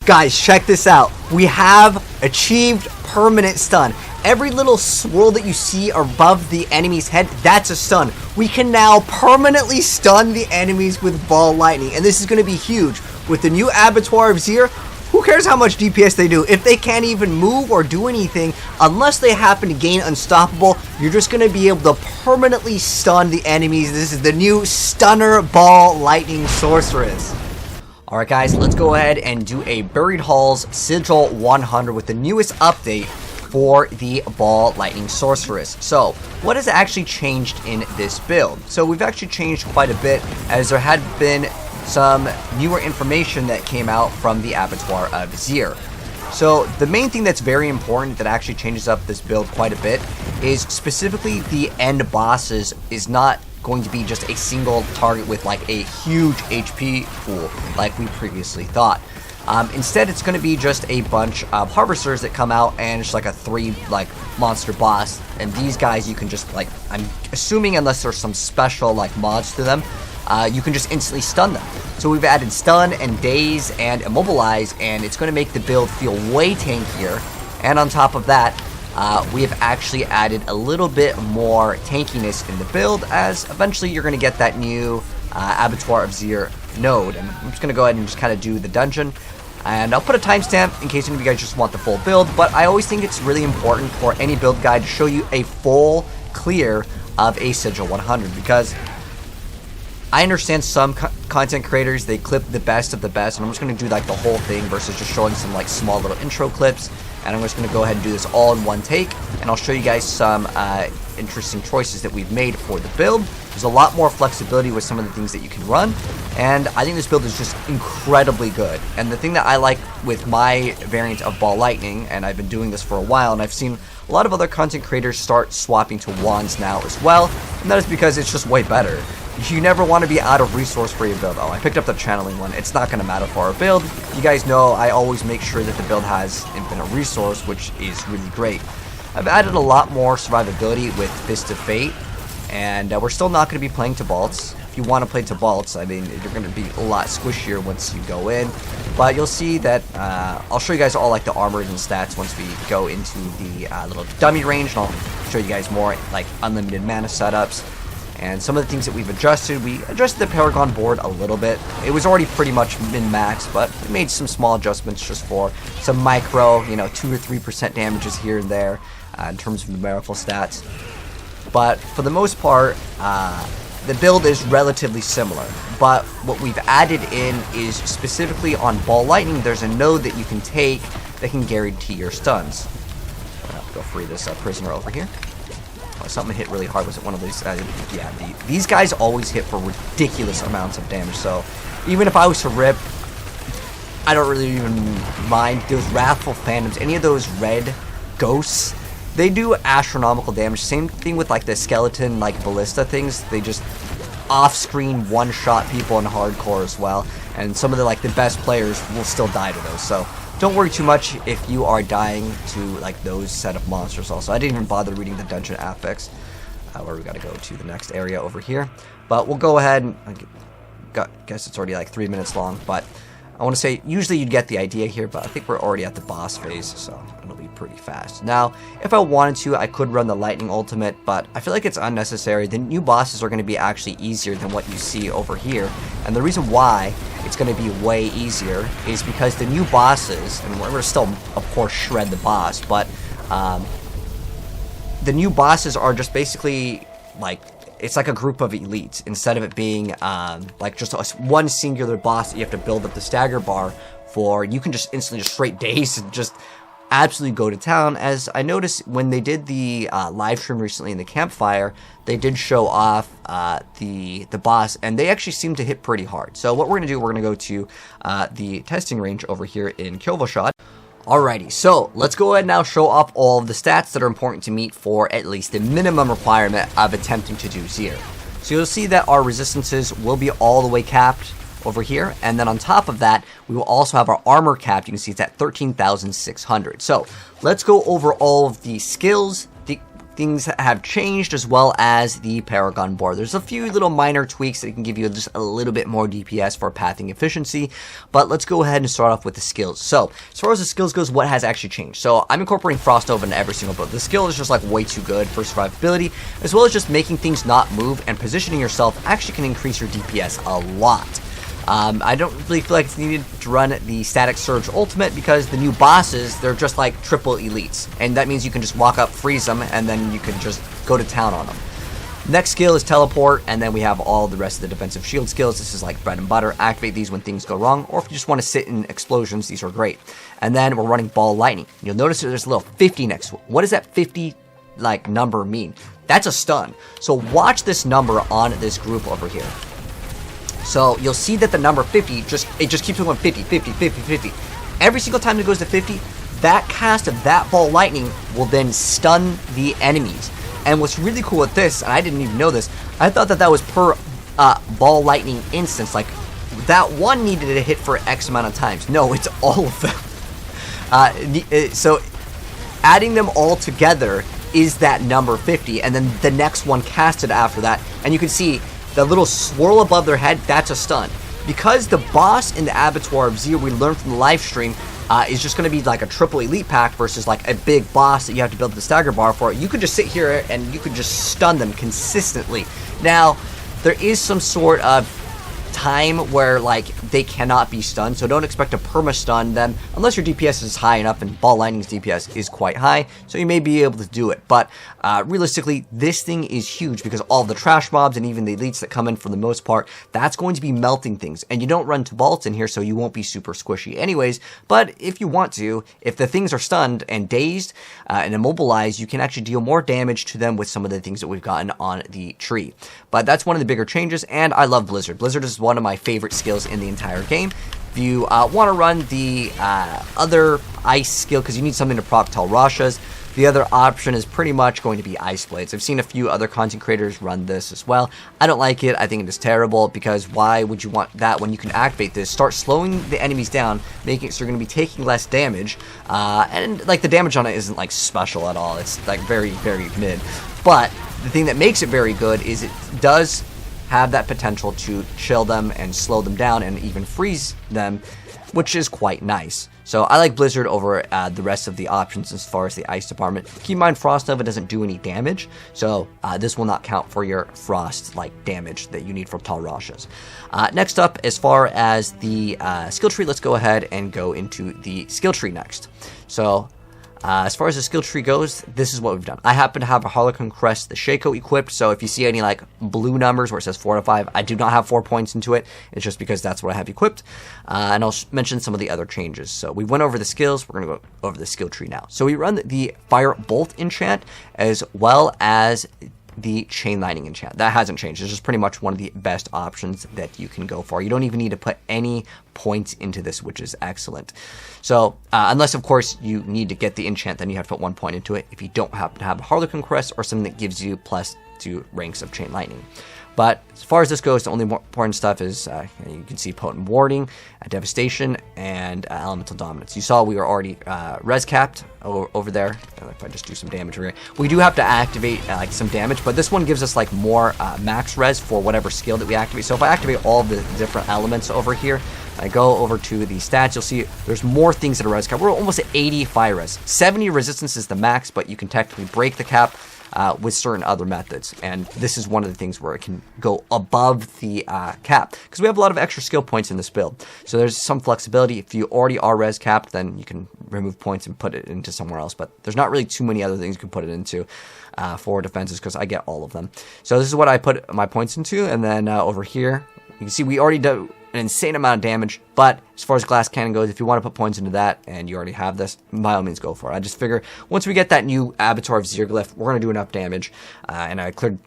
Guys, check this out. We have achieved permanent stun. Every little swirl that you see above the enemy's head, that's a stun. We can now permanently stun the enemies with ball lightning, and this is going to be huge. With the new Abattoir of Zir, who cares how much DPS they do? If they can't even move or do anything, unless they happen to gain unstoppable, you're just going to be able to permanently stun the enemies. This is the new Stunner Ball Lightning Sorceress. Alright guys, let's go ahead and do a Buried Halls Sigil 100 with the newest update for the Ball Lightning Sorceress. So, what has actually changed in this build? So, we've actually changed quite a bit, as there had been some newer information that came out from the Abattoir of Zir. So, the main thing that's very important that actually changes up this build quite a bit is specifically the end bosses is not going to be just a single target with like a huge HP pool like we previously thought. Instead, it's going to be just a bunch of harvesters that come out and it's like a 3 monster boss, and these guys you can just I'm assuming unless there's some special mods to them, you can just instantly stun them. So we've added stun and daze and immobilize, and it's going to make the build feel way tankier. And on top of that, we have actually added a little bit more tankiness in the build, as eventually you're going to get that new Abattoir of Zir node. And I'm just going to go ahead and just kind of do the dungeon. And I'll put a timestamp in case any of you guys just want the full build, but I always think it's really important for any build guide to show you a full clear of a Sigil 100, because I understand some content creators, they clip the best of the best, and I'm just going to do the whole thing versus just showing some small little intro clips. And I'm just going to go ahead and do this all in one take, and I'll show you guys some interesting choices that we've made for the build. There's a lot more flexibility with some of the things that you can run, and I think this build is just incredibly good. And the thing that I like with my variant of Ball Lightning, and I've been doing this for a while, and I've seen a lot of other content creators start swapping to wands now as well, and that is because it's just way better. You never want to be out of resource for your build. Oh, I picked up the channeling one. It's not going to matter for our build. You guys know I always make sure that the build has infinite resource, which is really great. I've added a lot more survivability with Fist of Fate, and we're still not going to be playing Tibalts. If you want to play Tibalts, I mean, you're going to be a lot squishier once you go in. But you'll see that I'll show you guys all the armors and stats once we go into the little dummy range, and I'll show you guys more unlimited mana setups. And some of the things that we've adjusted, we adjusted the Paragon Board a little bit. It was already pretty much min-max, but we made some small adjustments just for some micro, 2 or 3% damages here and there in terms of numerical stats. But for the most part, the build is relatively similar. But what we've added in is specifically on Ball Lightning, there's a node that you can take that can guarantee your stuns. I'm gonna have to go free this prisoner over here. Something hit really hard. Was it one of these? Yeah, these guys always hit for ridiculous amounts of damage. So even if I was to rip, I don't really even mind. Those Wrathful Phantoms, any of those red ghosts, they do astronomical damage. Same thing with the skeleton ballista things. They just off-screen one-shot people in hardcore as well. And some of the best players will still die to those. So don't worry too much if you are dying to those set of monsters also. I didn't even bother reading the dungeon affix, where we gotta go to the next area over here. But we'll go ahead and guess it's already 3 minutes long, but I want to say usually you'd get the idea here, but I think we're already at the boss phase, so it'll be pretty fast. Now, if I wanted to, I could run the lightning ultimate, but I feel like it's unnecessary. The new bosses are going to be actually easier than what you see over here, and the reason why it's going to be way easier is because the new bosses, and we're still, of course, shred the boss, but the new bosses are just basically it's like a group of elites, instead of it being just one singular boss that you have to build up the stagger bar for. You can just instantly just straight daze and just absolutely go to town. As I noticed when they did the live stream recently in the campfire, they did show off the boss, and they actually seem to hit pretty hard. So what we're going to do, we're going to go to the testing range over here in Yugioh. Alrighty, so let's go ahead and now show off all of the stats that are important to meet for at least the minimum requirement of attempting to do Zir. So you'll see that our resistances will be all the way capped over here, and then on top of that, we will also have our armor capped. You can see it's at 13,600. So let's go over all of the skills, the things have changed, as well as the Paragon Board. There's a few little minor tweaks that can give you just a little bit more DPS for pathing efficiency, but let's go ahead and start off with the skills. So, as far as the skills goes, what has actually changed? So, I'm incorporating Frost Nova in every single build. The skill is just like way too good for survivability, as well as just making things not move, and positioning yourself actually can increase your DPS a lot. I don't really feel like it's needed to run the Static Surge Ultimate because the new bosses, they're just like triple elites. And that means you can just walk up, freeze them, and then you can just go to town on them. Next skill is Teleport, and then we have all the rest of the defensive shield skills. This is like bread and butter. Activate these when things go wrong, or if you just want to sit in explosions, these are great. And then we're running Ball Lightning. You'll notice that there's a little 50 next to it. What does that 50 like number mean? That's a stun. So watch this number on this group over here. So you'll see that the number 50, it just keeps going 50, 50, 50, 50. Every single time it goes to 50, that cast of that Ball Lightning will then stun the enemies. And what's really cool with this, and I didn't even know this, I thought that was per Ball Lightning instance. Like, that one needed to hit for X amount of times. No, it's all of them. So adding them all together is that number 50, and then the next one casted after that. And you can see the little swirl above their head, that's a stun. Because the boss in the Abattoir of Zero, we learned from the live stream, is just going to be like a triple elite pack versus like a big boss that you have to build the stagger bar for. You could just sit here and you could just stun them consistently. Now, there is some sort of time where like they cannot be stunned, so don't expect to perma stun them unless your DPS is high enough, and Ball Lightning's DPS is quite high, so you may be able to do it. But realistically, this thing is huge because all the trash mobs and even the elites that come in for the most part, that's going to be melting things, and you don't run to vaults in here, so you won't be super squishy anyways. But if you want to, if the things are stunned and dazed and immobilized, you can actually deal more damage to them with some of the things that we've gotten on the tree. But that's one of the bigger changes, and I love Blizzard. Blizzard is one of my favorite skills in the entire game. If you want to run the other ice skill, because you need something to proc Talrashas, the other option is pretty much going to be Ice Blades. I've seen a few other content creators run this as well. I don't like it. I think it is terrible, because why would you want that when you can activate this, start slowing the enemies down, making it so you're going to be taking less damage, and like the damage on it isn't like special at all. It's like very, very mid. But the thing that makes it very good is it does have that potential to chill them and slow them down and even freeze them, which is quite nice. So I like Blizzard over the rest of the options as far as the ice department. Keep in mind, Frost Nova doesn't do any damage, so this will not count for your frost like damage that you need from Talrashas. Next up, as far as the skill tree, let's go ahead and go into the skill tree next. So as far as the skill tree goes, this is what we've done. I happen to have a Harlequin Crest, the Shaco equipped, so if you see any like blue numbers where it says 4 to 5, I do not have 4 points into it. It's just because that's what I have equipped. And I'll mention some of the other changes. So we went over the skills, we're going to go over the skill tree now. So we run the Fire Bolt enchant as well as the Chain Lightning enchant. That hasn't changed. It's just pretty much one of the best options that you can go for. You don't even need to put any points into this, which is excellent. So, unless of course you need to get the enchant, then you have to put 1 point into it if you don't happen to have a Harlequin Crest or something that gives you +2 ranks of Chain Lightning. But as far as this goes, the only important stuff is, you can see Potent Warding, Devastation, and Elemental Dominance. You saw we were already res capped over there. If I just do some damage over here. We do have to activate like some damage, but this one gives us like more max res for whatever skill that we activate. So if I activate all of the different elements over here, I go over to the stats, you'll see there's more things that are res cap. We're almost at 80 fire res. 70 resistance is the max, but you can technically break the cap with certain other methods, and this is one of the things where it can go above the cap, because we have a lot of extra skill points in this build, so there's some flexibility. If you already are res capped, then you can remove points and put it into somewhere else, but there's not really too many other things you can put it into for defenses, because I get all of them. So this is what I put my points into, and then over here you can see we already do an insane amount of damage, but as far as Glass Cannon goes, if you want to put points into that and you already have this, by all means go for it. I just figure once we get that new Abattoir of Zerglyph, we're going to do enough damage, and I cleared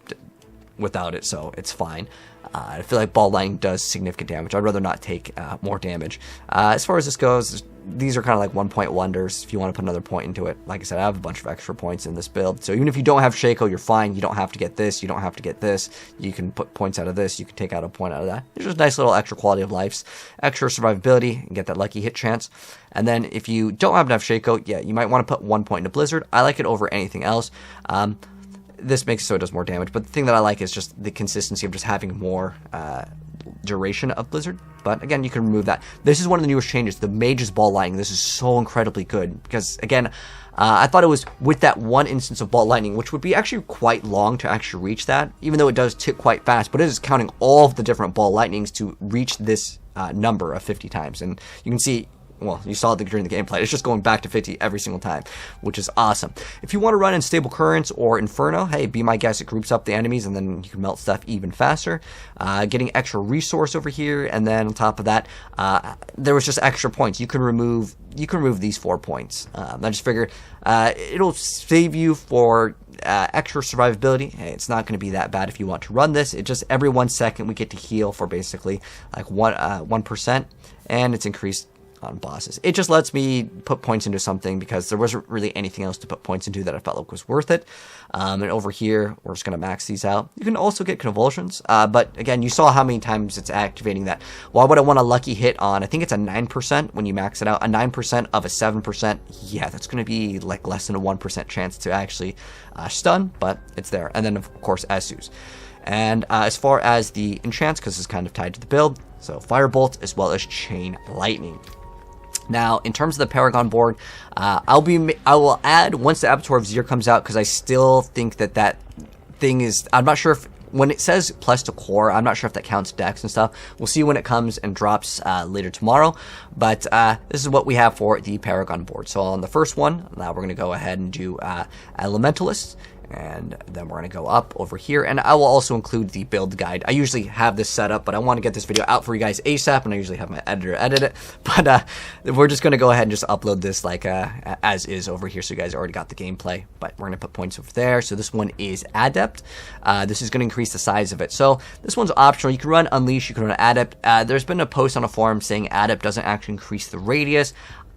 without it, so it's fine. I feel like Ball Lightning does significant damage. I'd rather not take more damage. As far as this goes, these are kind of like 1 point wonders if you want to put another point into it. Like I said, I have a bunch of extra points in this build, so even if you don't have Shaco, you're fine. You don't have to get this, you don't have to get this. You can put points out of this, you can take out a point out of that. There's just nice little extra quality of life, extra survivability, and get that lucky hit chance. And then if you don't have enough Shaco, yeah, you might want to put 1 point into Blizzard. I like it over anything else. this makes it so it does more damage. But the thing that I like is just the consistency of just having more duration of Blizzard. But again, you can remove that. This is one of the newest changes, the Mage's Ball Lightning. This is so incredibly good because, again, I thought it was with that one instance of Ball Lightning, which would be actually quite long to actually reach that, even though it does tick quite fast, but it is counting all of the different Ball Lightnings to reach this number of 50 times. And you can see, well, you saw it during the gameplay. It's just going back to 50 every single time, which is awesome. If you want to run in Stable Currents or Inferno, hey, be my guest. It groups up the enemies, and then you can melt stuff even faster. Getting extra resource over here, and then on top of that, there was just extra points. You can remove these 4 points. I just figured it'll save you for extra survivability. Hey, it's not going to be that bad if you want to run this. It just every 1 second we get to heal for basically like 1%, and it's increased on bosses. It just lets me put points into something because there wasn't really anything else to put points into that I felt like was worth it. And over here, we're just going to max these out. You can also get convulsions, but again, you saw how many times it's activating that. Why would I want a lucky hit on, I think it's a 9% when you max it out, a 9% of a 7%. Yeah, that's going to be like less than a 1% chance to actually stun, but it's there. And then, of course, Esus. And as far as the enchants, because it's kind of tied to the build, so Firebolt as well as Chain Lightning. Now, in terms of the Paragon board, I will add once the Abattoir of Zir comes out, because I still think that thing is, I'm not sure if, when it says plus to core, I'm not sure if that counts decks and stuff. We'll see when it comes and drops later tomorrow, but this is what we have for the Paragon board. So on the first one, now we're going to go ahead and do Elementalists. And then we're going to go up over here, and I will also include the build guide. I usually have this set up, but I want to get this video out for you guys ASAP, and I usually have my editor edit it. But we're just going to go ahead and just upload this like as is over here, so you guys already got the gameplay. But we're going to put points over there. So this one is Adept. This is going to increase the size of it. So this one's optional. You can run Unleash, you can run Adept. There's been a post on a forum saying Adept doesn't actually increase the radius.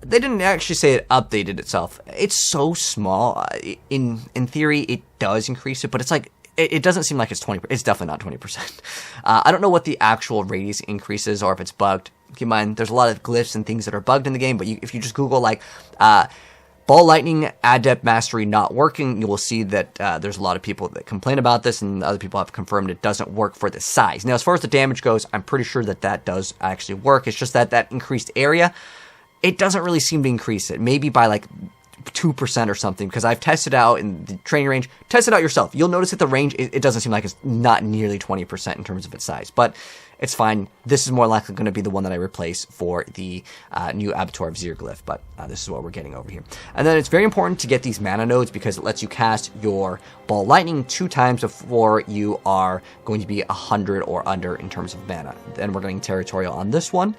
They didn't actually say it updated itself. It's so small. In theory, it does increase it, but it's like, it doesn't seem like it's 20%. It's definitely not 20%. I don't know what the actual radius increases or if it's bugged. Keep in mind, there's a lot of glyphs and things that are bugged in the game, but if you just Google like Ball Lightning Adept Mastery not working, you will see that there's a lot of people that complain about this, and other people have confirmed it doesn't work for the size. Now, as far as the damage goes, I'm pretty sure that does actually work. It's just that increased area, it doesn't really seem to increase it. Maybe by like 2% or something, because I've tested out in the training range. Test it out yourself. You'll notice that the range, it doesn't seem like it's not nearly 20% in terms of its size, but it's fine. This is more likely going to be the one that I replace for the new Abattoir of Zir glyph, but this is what we're getting over here. And then it's very important to get these mana nodes because it lets you cast your Ball Lightning 2 times before you are going to be 100 or under in terms of mana. Then we're getting Territorial on this one.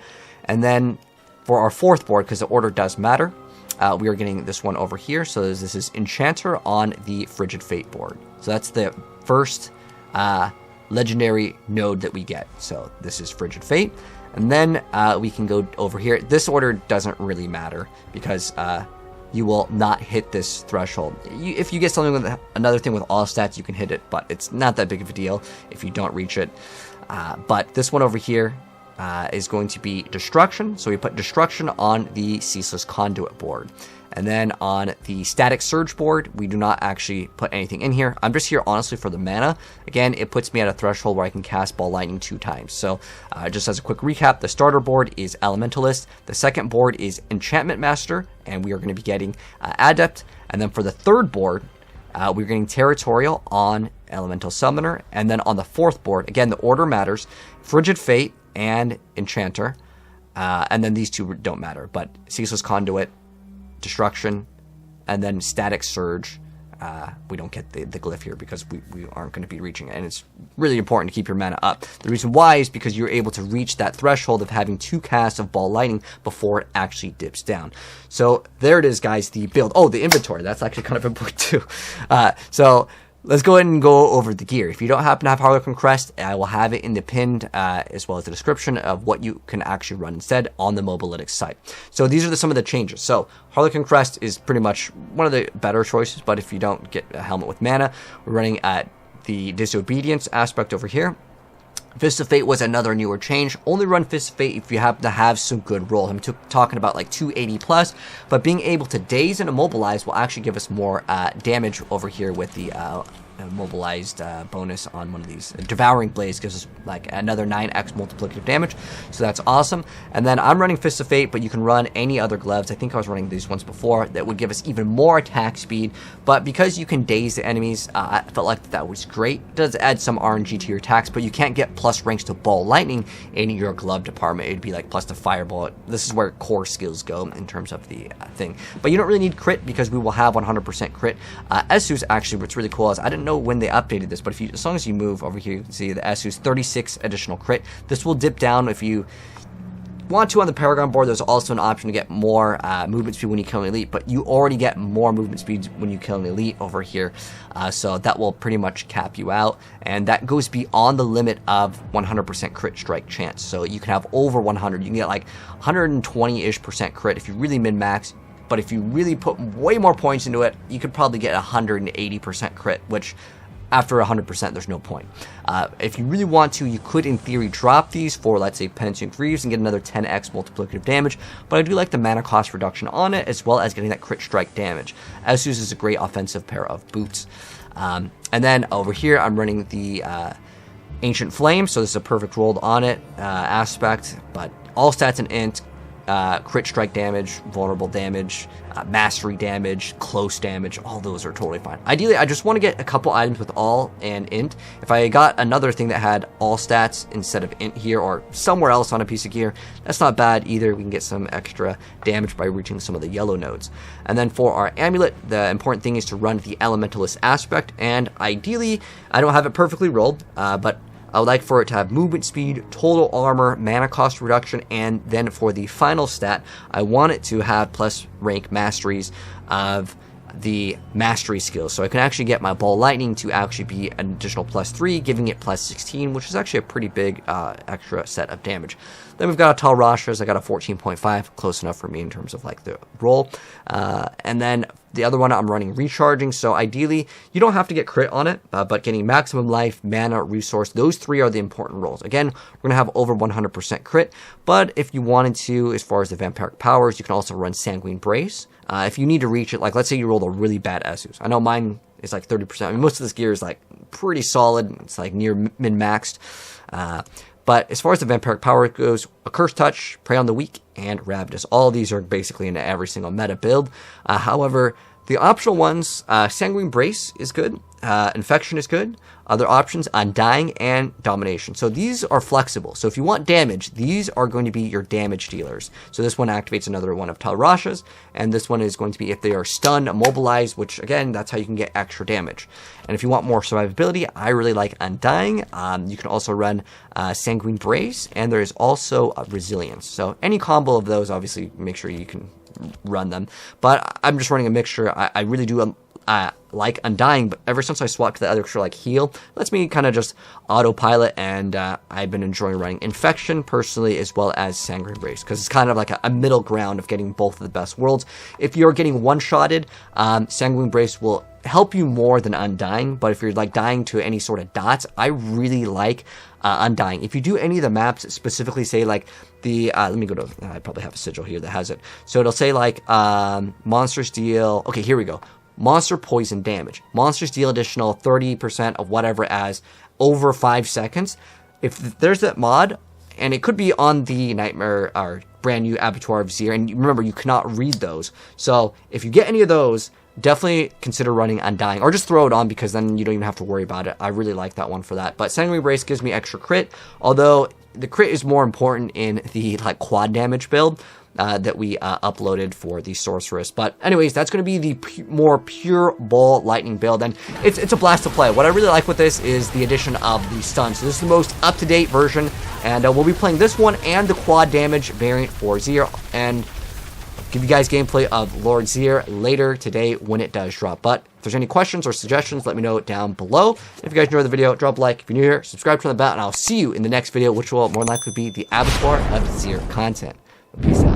And then for our 4th board, because the order does matter, we are getting this one over here. So this is Enchanter on the Frigid Fate board. So that's the first legendary node that we get. So this is Frigid Fate. And then we can go over here. This order doesn't really matter because you will not hit this threshold. If you get something with another thing with all stats, you can hit it, but it's not that big of a deal if you don't reach it. But this one over here is going to be Destruction. So we put Destruction on the Ceaseless Conduit board. And then on the Static Surge board, we do not actually put anything in here. I'm just here, honestly, for the mana. Again, it puts me at a threshold where I can cast Ball Lightning 2 times. So just as a quick recap, the starter board is Elementalist. The second board is Enchantment Master, and we are going to be getting Adept. And then for the third board, we're getting Territorial on Elemental Summoner. And then on the 4th board, again, the order matters, Frigid Fate and Enchanter. And then these 2 don't matter, but Ceaseless Conduit, Destruction, and then Static Surge. We don't get the glyph here because we aren't going to be reaching it, and it's really important to keep your mana up. The reason why is because you're able to reach that threshold of having 2 casts of Ball Lightning before it actually dips down. So there it is, guys, the build. Oh, the inventory, that's actually kind of important too. So let's go ahead and go over the gear. If you don't happen to have Harlequin Crest, I will have it in the pinned as well as the description of what you can actually run instead on the Mobalytics site. So these are some of the changes. So Harlequin Crest is pretty much one of the better choices, but if you don't get a helmet with mana, we're running at the Disobedience aspect over here. Fist of Fate was another newer change. Only run Fist of Fate if you happen to have some good roll. I'm talking about like 280 plus, but being able to daze and immobilize will actually give us more damage over here with the immobilized bonus on one of these. Devouring Blaze gives us like another 9x multiplicative damage, so that's awesome. And then I'm running Fist of Fate, but you can run any other gloves. I think I was running these ones before that would give us even more attack speed, but because you can daze the enemies, I felt like that was great. It does add some RNG to your attacks, but you can't get plus ranks to Ball Lightning in your glove department. It'd be like plus to Fireball. This is where core skills go in terms of the thing. But you don't really need crit because we will have 100% crit. Esu's actually, what's really cool is I didn't know when they updated this, but if you, as long as you move over here, you can see the Esu's 36 additional crit. This will dip down if you want to on the Paragon board. There's also an option to get more movement speed when you kill an elite, but you already get more movement speed when you kill an elite over here, so that will pretty much cap you out, and that goes beyond the limit of 100% crit strike chance. So you can have over 100. You can get like 120-ish% crit if you really min-max, but if you really put way more points into it, you could probably get 180% crit, which after 100%, there's no point. If you really want to, you could, in theory, drop these for, let's say, Penitent Greaves and get another 10x multiplicative damage, but I do like the mana cost reduction on it, as well as getting that crit strike damage. Esu's is a great offensive pair of boots. And then over here, I'm running the Ancient Flame, so this is a perfect rolled on it aspect, but all stats and int, crit strike damage, vulnerable damage, mastery damage, close damage, all those are totally fine. Ideally, I just want to get a couple items with all and int. If I got another thing that had all stats instead of int here or somewhere else on a piece of gear, that's not bad either. We can get some extra damage by reaching some of the yellow nodes. And then for our amulet, the important thing is to run the elementalist aspect, and ideally, I don't have it perfectly rolled, but I would like for it to have movement speed, total armor, mana cost reduction, and then for the final stat, I want it to have plus rank masteries of the mastery skills. So I can actually get my Ball Lightning to actually be an additional +3, giving it +16, which is actually a pretty big extra set of damage. Then we've got a Tal Rasha's. I got a 14.5, close enough for me in terms of like the roll. And then the other one I'm running recharging, so ideally you don't have to get crit on it, but getting maximum life, mana, resource, those three are the important rolls. Again, we're gonna have over 100% crit, but if you wanted to, as far as the Vampiric Powers, you can also run Sanguine Brace. If you need to reach it, like let's say you rolled a really bad Esus. I know mine is like 30%. I mean, most of this gear is like pretty solid. It's like near min-maxed. But as far as the Vampiric Power goes, a Curse Touch, Prey on the Weak, and Ravenous. All of these are basically in every single meta build. However, the optional ones, Sanguine Brace is good, Infection is good, other options, Undying, and Domination. So these are flexible. So if you want damage, these are going to be your damage dealers. So this one activates another one of Tal Rasha's, and this one is going to be if they are stunned, immobilized, which again, that's how you can get extra damage. And if you want more survivability, I really like Undying. You can also run Sanguine Brace, and there is also Resilience. So any combo of those, obviously, make sure you can run them, but I'm just running a mixture. I really do like Undying, but ever since I swapped to the other extra like Heal, lets me kind of just autopilot, and I've been enjoying running Infection personally, as well as Sanguine Brace, because it's kind of like a middle ground of getting both of the best worlds. If you're getting one-shotted, Sanguine Brace will help you more than Undying, but if you're like dying to any sort of dots, I really like Undying. If you do any of the maps, specifically say like the, let me go to, I probably have a sigil here that has it. So it'll say like, monsters deal, okay, here we go. Monster poison damage. Monsters deal additional 30% of whatever as over 5 seconds. If there's that mod, and it could be on the Nightmare or brand new Abattoir of Zir, and remember, you cannot read those. So if you get any of those, definitely consider running Undying, or just throw it on, because then you don't even have to worry about it. I really like that one for that. But Sanguine Brace gives me extra crit, although the crit is more important in the like quad damage build that we uploaded for the Sorceress. But anyways, that's going to be the more pure Ball Lightning build, and it's a blast to play. What I really like with this is the addition of the stun. So this is the most up-to-date version, and we'll be playing this one and the quad damage variant for Zir, and give you guys gameplay of Lord Zir later today when it does drop. But if there's any questions or suggestions, let me know down below. If you guys enjoyed the video, drop a like. If you're new here, subscribe to the bell, and I'll see you in the next video, which will more likely be the Abattoir of Zir content. Peace out.